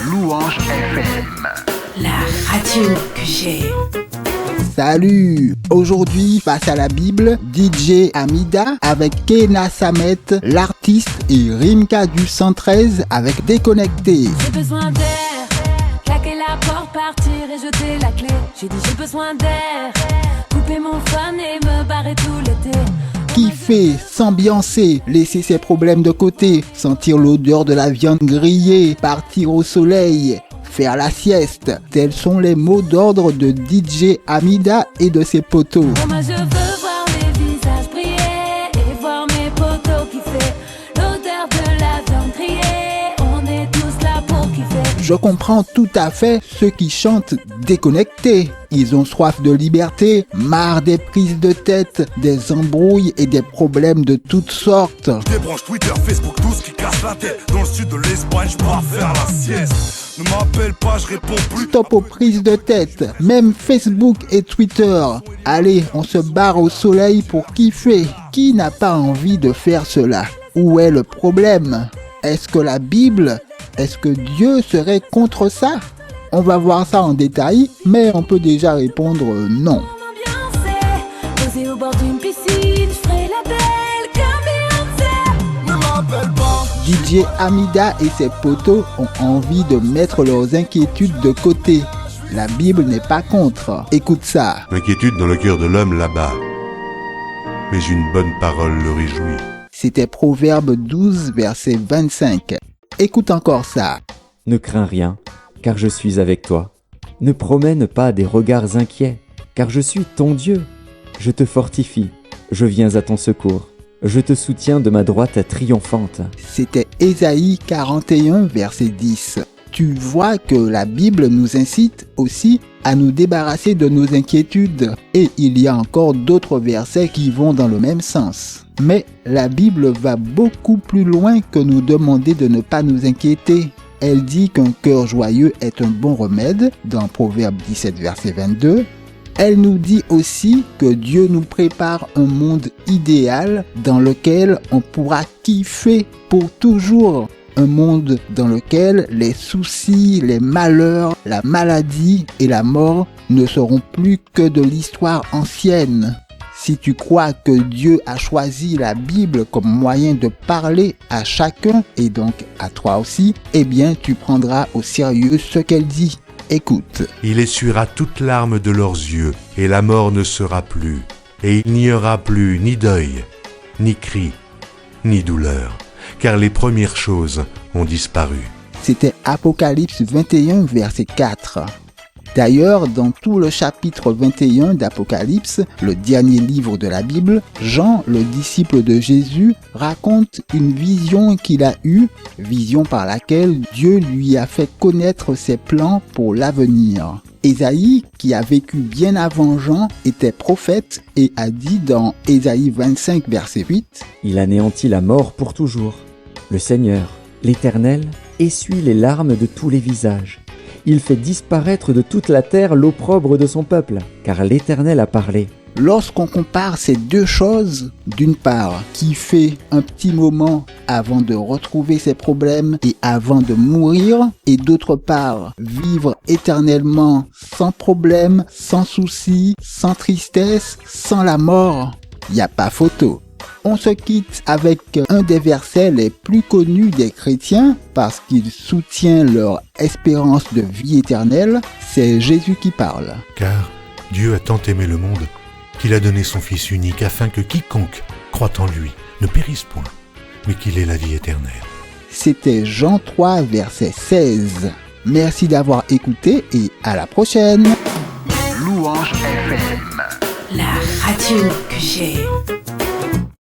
Louange FM. La radio que j'ai. Salut! Aujourd'hui, face à la Bible, DJ Amida avec Kena Samet, l'artiste, et Rimka du 113 avec Déconnecté. J'ai besoin d'air, claquer la porte, partir et jeter la clé. J'ai dit j'ai besoin d'air, couper mon fun et me barrer tout l'été. Kiffer, s'ambiancer, laisser ses problèmes de côté, sentir l'odeur de la viande grillée, partir au soleil, faire la sieste. Tels sont les mots d'ordre de DJ Amida et de ses potos. Moi je veux voir les visages briller et voir mes potos kiffer. L'odeur de la viande grillée, on est tous là pour kiffer. Je comprends tout à fait ceux qui chantent déconnectés. Ils ont soif de liberté, marre des prises de tête, des embrouilles et des problèmes de toutes sortes. Je débranche Twitter, Facebook, tout ce qui casse la tête. Dans le sud de l'Espagne, je pars faire la sieste. Ne m'appelle pas, je réponds plus. Stop aux prises de tête, même Facebook et Twitter. Allez, on se barre au soleil pour kiffer. Qui n'a pas envie de faire cela? Où est le problème? Est-ce que la Bible, est-ce que Dieu serait contre ça? On va voir ça en détail, mais on peut déjà répondre non. Posé au bord d'une piscine, je ferai la belle comme Beyoncé. Ne m'appelle pas. DJ Amida et ses potos ont envie de mettre leurs inquiétudes de côté. La Bible n'est pas contre. Écoute ça. L'inquiétude dans le cœur de l'homme là-bas, mais une bonne parole le réjouit. C'était Proverbe 12, verset 25. Écoute encore ça. Ne crains rien, car je suis avec toi. Ne promène pas des regards inquiets, car je suis ton Dieu. Je te fortifie, je viens à ton secours. Je te soutiens de ma droite triomphante. C'était Ésaïe 41, verset 10. Tu vois que la Bible nous incite aussi à nous débarrasser de nos inquiétudes. Et il y a encore d'autres versets qui vont dans le même sens. Mais la Bible va beaucoup plus loin que nous demander de ne pas nous inquiéter. Elle dit qu'un cœur joyeux est un bon remède, dans Proverbe 17, verset 22. Elle nous dit aussi que Dieu nous prépare un monde idéal dans lequel on pourra kiffer pour toujours. Un monde dans lequel les soucis, les malheurs, la maladie et la mort ne seront plus que de l'histoire ancienne. Si tu crois que Dieu a choisi la Bible comme moyen de parler à chacun, et donc à toi aussi, eh bien tu prendras au sérieux ce qu'elle dit. Écoute. Il essuiera toute larme de leurs yeux, et la mort ne sera plus. Et il n'y aura plus ni deuil, ni cri, ni douleur, car les premières choses ont disparu. C'était Apocalypse 21, verset 4. D'ailleurs, dans tout le chapitre 21 d'Apocalypse, le dernier livre de la Bible, Jean, le disciple de Jésus, raconte une vision qu'il a eue, vision par laquelle Dieu lui a fait connaître ses plans pour l'avenir. Ésaïe, qui a vécu bien avant Jean, était prophète et a dit dans Ésaïe 25, verset 8 « Il anéantit la mort pour toujours. Le Seigneur, l'Éternel, essuie les larmes de tous les visages. Il fait disparaître de toute la terre l'opprobre de son peuple, car l'Éternel a parlé. » Lorsqu'on compare ces deux choses, d'une part, kiffer un petit moment avant de retrouver ses problèmes et avant de mourir, et d'autre part, vivre éternellement sans problème, sans soucis, sans tristesse, sans la mort, il n'y a pas photo. On se quitte avec un des versets les plus connus des chrétiens parce qu'il soutient leur espérance de vie éternelle. C'est Jésus qui parle. Car Dieu a tant aimé le monde qu'il a donné son Fils unique afin que quiconque croit en lui ne périsse point, mais qu'il ait la vie éternelle. C'était Jean 3, verset 16. Merci d'avoir écouté et à la prochaine. Louange FM. La radio que j'ai.